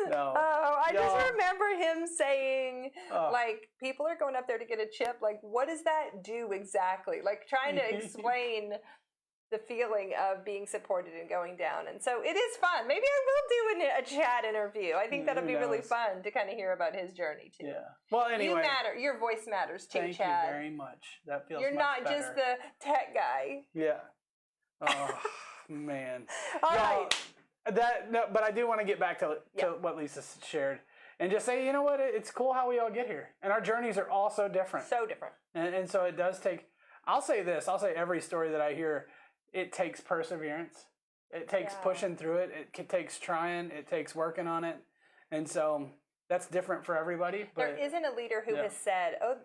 No. Oh, I just remember him saying, like, people are going up there to get a chip. Like, what does that do exactly? Like, trying to explain the feeling of being supported and going down. And so it is fun. Maybe I will do a Chad interview. I think that'll be really fun to kind of hear about his journey too. Yeah. Well, anyway. You matter. Your voice matters too, Thank Chad. you very much. That feels You're much not better. just the tech guy. Yeah. Oh, man. All right. But I do want to get back to what Lisa shared and just say, you know what? It's cool how we all get here. And our journeys are all so different. So different. And so it does take, I'll say every story that I hear, it takes perseverance. It takes pushing through it. It takes trying. It takes working on it. And so that's different for everybody. But there isn't a leader who has said, oh,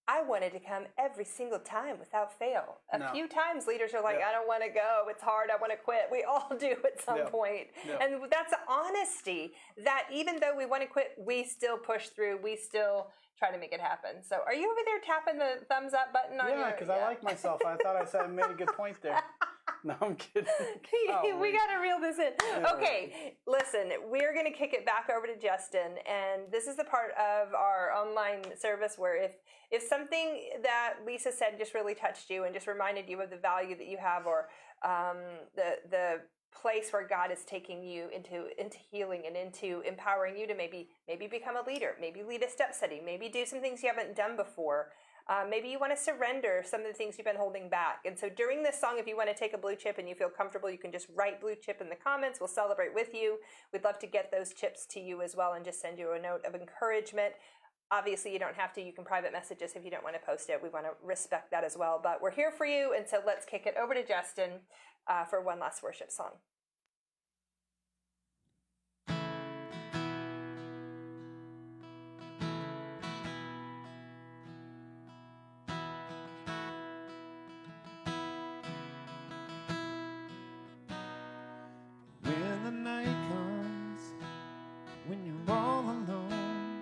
I wanted to come every single time without fail. A few times leaders are like, I don't want to go. It's hard. I want to quit. We all do at some point. And that's honesty that even though we want to quit, we still push through. We still try to make it happen. So are you over there tapping the thumbs up button on your... Yeah, because I like myself. I thought I made a good point there. No, I'm kidding. We got to reel this in. Okay, listen, we're going to kick it back over to Justin, and this is the part of our online service where if something that Lisa said just really touched you and just reminded you of the value that you have, or the place where God is taking you into healing and into empowering you to maybe become a leader, maybe lead a step study, maybe do some things you haven't done before. Maybe you want to surrender some of the things you've been holding back. And so during this song, if you want to take a blue chip and you feel comfortable, you can just write blue chip in the comments. We'll celebrate with you. We'd love to get those chips to you as well and just send you a note of encouragement. Obviously, you don't have to. You can private message us if you don't want to post it. We want to respect that as well. But we're here for you. And so let's kick it over to Justin for one last worship song. When the night comes, when you're all alone,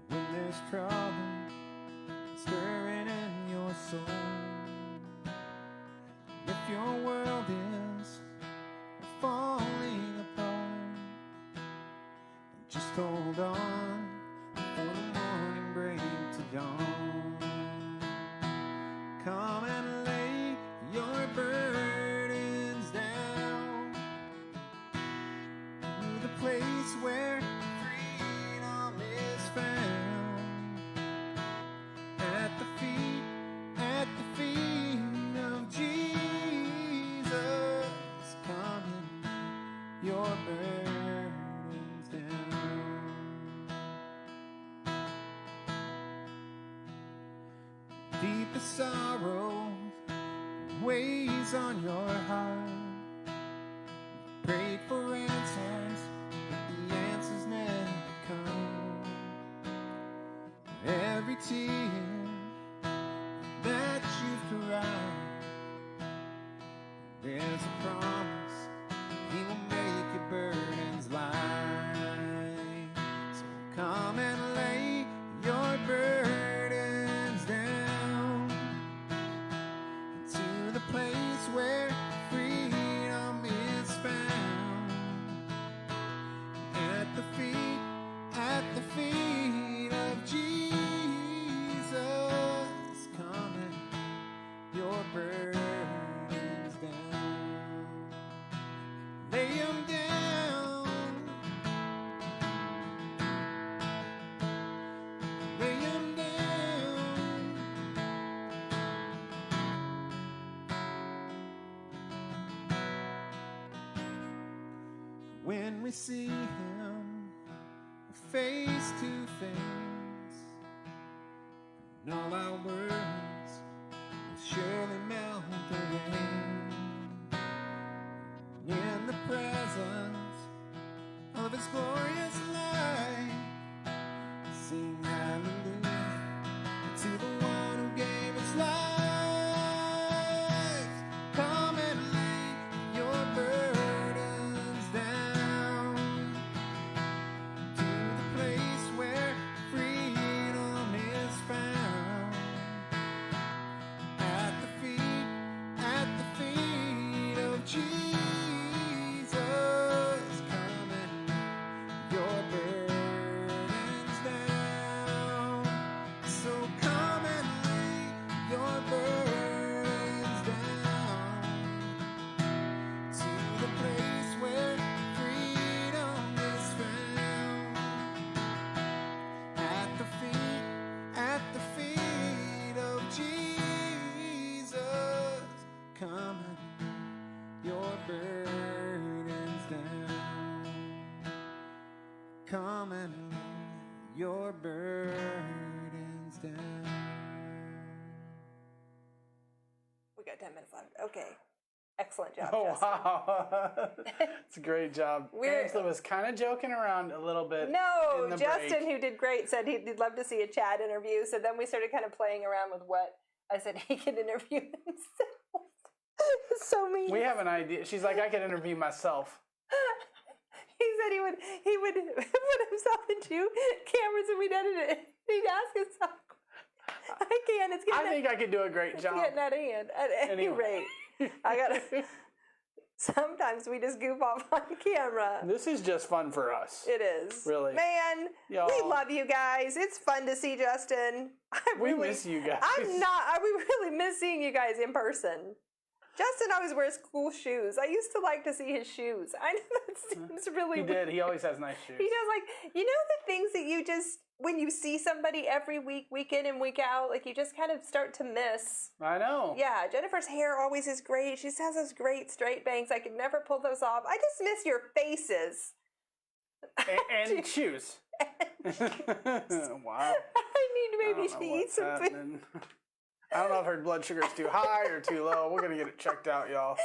when there's trouble stirring in your soul, if your world is falling apart, just hold on for the morning break to dawn. Come and lay your burdens down to the place where freedom is found. At the feet of Jesus, come and lay your burdens down. Deepest sorrow weighs on your heart. Prayed for answers, but the answers never come. Every tear that you've cried, there's a promise He will make your burdens light. So come and lay your burdens down to the place where freedom is found. At the feet of Jesus, come and your burdens down. Lay 'em down. Lay 'em down. When we see Him face to face, and all our words will surely melt away. In the presence of His glorious light, sing hallelujah to the one who gave His life. Come and lay your burdens down to the place where freedom is found. At the feet of Jesus, come and lay your burdens down. So come and lay your burdens down to the place where freedom is found. At the feet of Jesus, come and lay your burdens down. Come and lay your burdens down. We got 10 minutes left. Okay. Excellent job, Oh, Justin. wow. It's a great job. We're- Angela was kind of joking around a little bit. No, in the Justin, break. who did great, said he'd love to see a Chad interview. So then we started kind of playing around with what I said he could interview himself. It's so mean. We have an idea. She's like, I could interview myself. He said he would put himself in two cameras and we'd edit it. He'd ask himself. I can't. It's getting I think I could do a great it's job. getting out of hand. At any Anyway. rate, I gotta. Sometimes we just goof off on camera. This is just fun for us. It is. Really. Man, Y'all. we love you guys. It's fun to see Justin. We miss you guys. I really miss seeing you guys in person. Justin always wears cool shoes. I used to like to see his shoes. I know that seems really He weird. did. He always has nice shoes. He does, like, you know, the things that you just, when you see somebody every week, week in and week out, like you just kind of start to miss. I know. Yeah, Jennifer's hair always is great. She has those great straight bangs. I could never pull those off. I just miss your faces. And shoes. Wow. I need maybe I to don't know eat what's some food. happening. I don't know if her blood sugar is too high or too low. We're gonna get it checked out, y'all.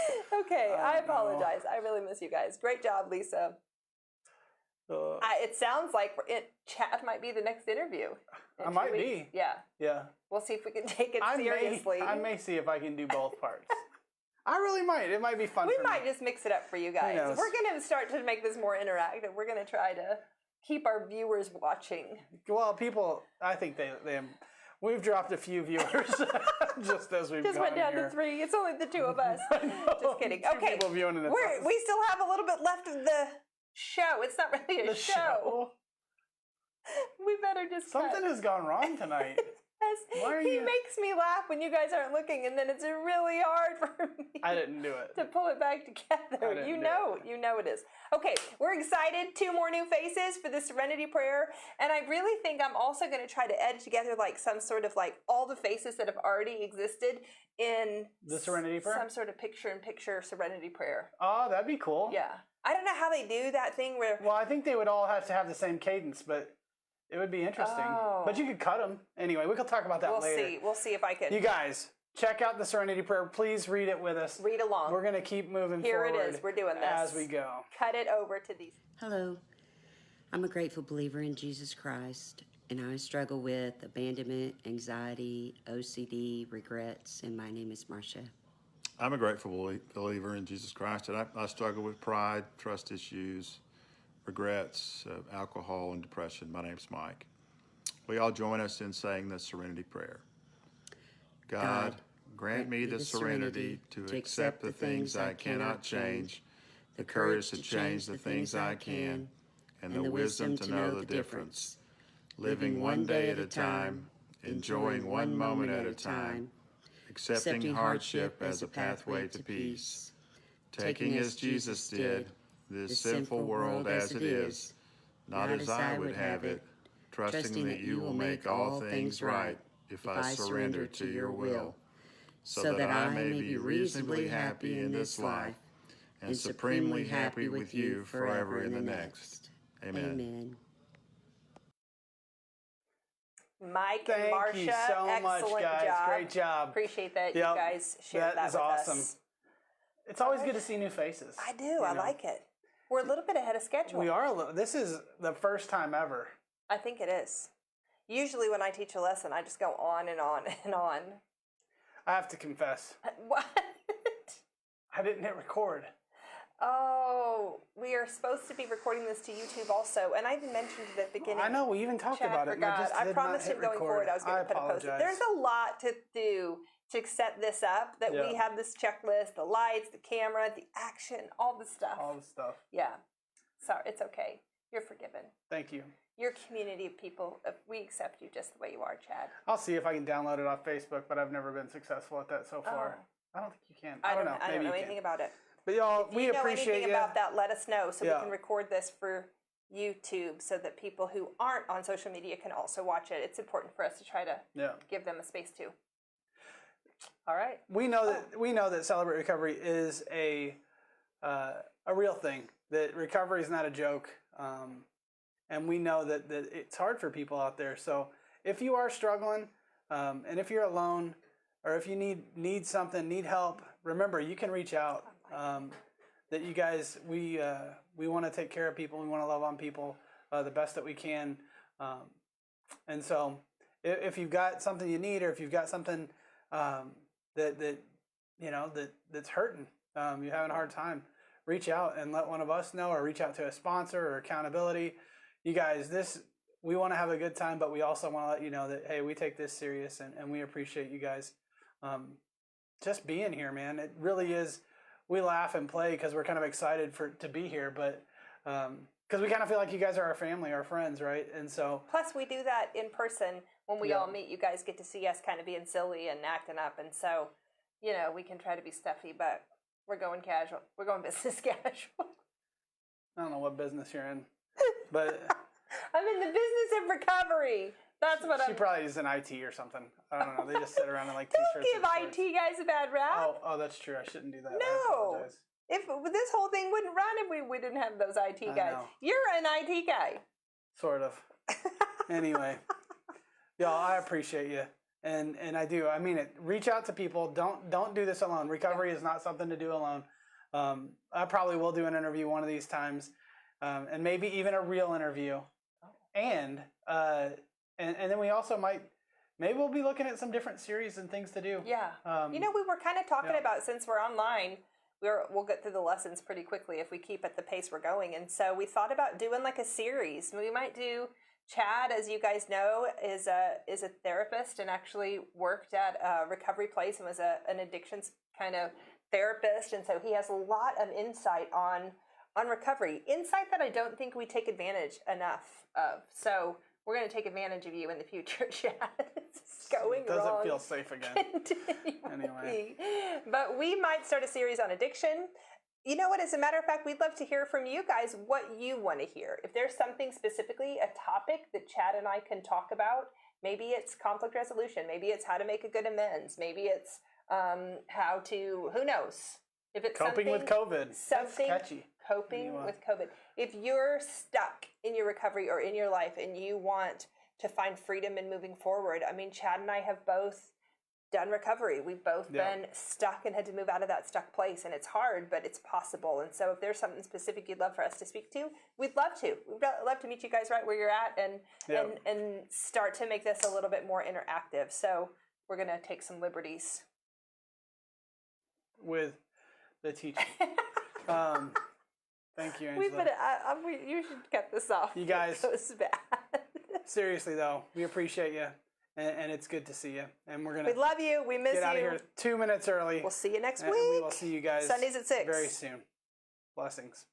Okay, I don't know. apologize. I really miss you guys. Great job, Lisa. It sounds like Chad might be the next interview. in I 2 might weeks. be. Yeah. Yeah. We'll see if we can take it I seriously. may see if I can do both parts. I really might. It might be fun. We for might me. just mix it up for you guys. knows? We're going to start to make this more interactive. We're going to try to keep our viewers watching. Well, people, I think they we've dropped a few viewers just as we've Just gone went down here. to 3. It's only the 2 of us. Just kidding. 2 Okay. people viewing in a We still have a little bit left of the show. It's not really a the show. show. We better just cut. Something has gone wrong tonight. Yes. Why are He you- makes me laugh when you guys aren't looking, and then it's really hard for me I didn't do it. to pull it back together. didn't You do know it is. Okay, we're excited. 2 more new faces for the Serenity Prayer, and I really think I'm also going to try to edit together like some sort of like all the faces that have already existed in The Serenity Prayer? some sort of picture-in-picture Serenity Prayer. Oh, that'd be cool. Yeah, I don't know how they do that thing where. Well, I think they would all have to have the same cadence, but it would be interesting. Oh. But you could cut them. Anyway, we could talk about that We'll later. see. We'll see if I can You guys, check out the Serenity Prayer. Please read it with us. read along. We're going to keep moving Here it forward is. We're doing this. as we go. Cut it over to these. Hello. I'm a grateful believer in Jesus Christ, and I struggle with abandonment, anxiety, OCD, regrets, and my name is Marcia. I'm a grateful believer in Jesus Christ, and I struggle with pride, trust issues, regrets, alcohol, and depression. My name's Mike. Will y'all join us in saying the Serenity Prayer? God, grant me the serenity to accept the things I cannot change, the courage to change the things I can, and the wisdom to know the difference. Living one day at a time, enjoying one moment at a time, accepting hardship as a pathway to peace, taking as Jesus did this sinful world as it is, not as I would have it, trusting that you will make all things right if I surrender to your will, so that I may be reasonably happy in this life and supremely happy with you forever in the next. Amen. Amen. Mike and Thank Marcia, you so much, excellent guys. job. Great job. Appreciate that Yep. you guys shared that is with awesome. us. It's always good to see new faces. I do. I know. like it. We're a little bit ahead of schedule. We are a little. This is the first time ever. I think it is. Usually when I teach a lesson, I just go on and on and on. I have to confess, What? I didn't hit record. Oh, we are supposed to be recording this to YouTube also, and I even mentioned it at the beginning. I know we even talked Chad about it. And I forgot. just I did promised not him hit going record. forward I was going to put a post. apologize. There's a lot to do to set this up. That we Yeah. have this checklist, the lights, the camera, the action, all the stuff. all the stuff. Yeah. Sorry, it's okay. You're forgiven. Than're you. Your community of people, we accept you just the way you are, Chad. I'll see if I can download it off Facebook, but I've never been successful at that so far. I don't think you can. I don't know. I Maybe don't know you anything can. about it. But y'all, If we you know appreciate anything you. about that, let us know so Yeah. we can record this for YouTube so that people who aren't on social media can also watch it. It's important for us to try to Yeah. give them a space too. All right. We know that Celebrate Recovery is a real thing. That recovery is not a joke, and we know that it's hard for people out there. So if you are struggling, and if you're alone, or if you need something, need help, remember you can reach out. That you guys, we want to take care of people. We want to love on people the best that we can. And so if you've got something you need, or if you've got something that's hurting, you're having a hard time, reach out and let one of us know, or reach out to a sponsor or accountability. You guys, we want to have a good time, but we also want to let you know that, hey, we take this serious, and we appreciate you guys just being here, man. It really is. We laugh and play because we're kind of excited to be here, but because we kind of feel like you guys are our family, our friends, right? And so Plus, we do that in person when we Yeah. all meet. You guys get to see us kind of being silly and acting up, and so you know, we can try to be stuffy, but we're going casual. We're going business casual. I don't know what business you're in, but I'm in the business of recovery. That's what she I'm. probably is in IT or something. I don't know. They just sit around in like Don't t-shirts. give and shorts. IT guys a bad rap. Oh, that's true. I shouldn't do that. I No. apologize. If this whole thing wouldn't run if we didn't have those IT I guys. know. You're an IT guy. Sort of. Anyway, y'all, I appreciate you, and I do. I mean it. Reach out to people. Don't do this alone. Recovery is not something to do alone. I probably will do an interview one of these times, and maybe even a real interview, and then we also maybe we'll be looking at some different series and things to do. Yeah. You know, we were kind of talking about, since we're online, we'll get through the lessons pretty quickly if we keep at the pace we're going. And so we thought about doing like a series. We might do, Chad, as you guys know, is a therapist and actually worked at a recovery place and was an addictions kind of therapist. And so he has a lot of insight on recovery. Insight that I don't think we take advantage enough of. So we're going to take advantage of you in the future, Chad. It's going It doesn't wrong. feel safe again. Anyway. But we might start a series on addiction. You know what? As a matter of fact, we'd love to hear from you guys what you want to hear. If there's something specifically, a topic that Chad and I can talk about, maybe it's conflict resolution, maybe it's how to make a good amends, maybe it's how to, who knows? If it's Coping with COVID. That's something catchy. coping Anyway. with COVID. If you're stuck in your recovery or in your life and you want to find freedom in moving forward, I mean, Chad and I have both done recovery. We've both been stuck and had to move out of that stuck place, and it's hard, but it's possible. And so if there's something specific you'd love for us to speak to, we'd love to. We'd love to meet you guys right where you're at and start to make this a little bit more interactive. So we're going to take some liberties. With the teaching. Thank you, Angela. We've been, you should cut this off. You guys- It goes bad. Seriously though, we appreciate you, and it's good to see you. And we're We gonna love you. We miss get out of you. here 2 minutes early. We'll see you next and week. we will see you guys Sundays at 6. very soon. Blessings.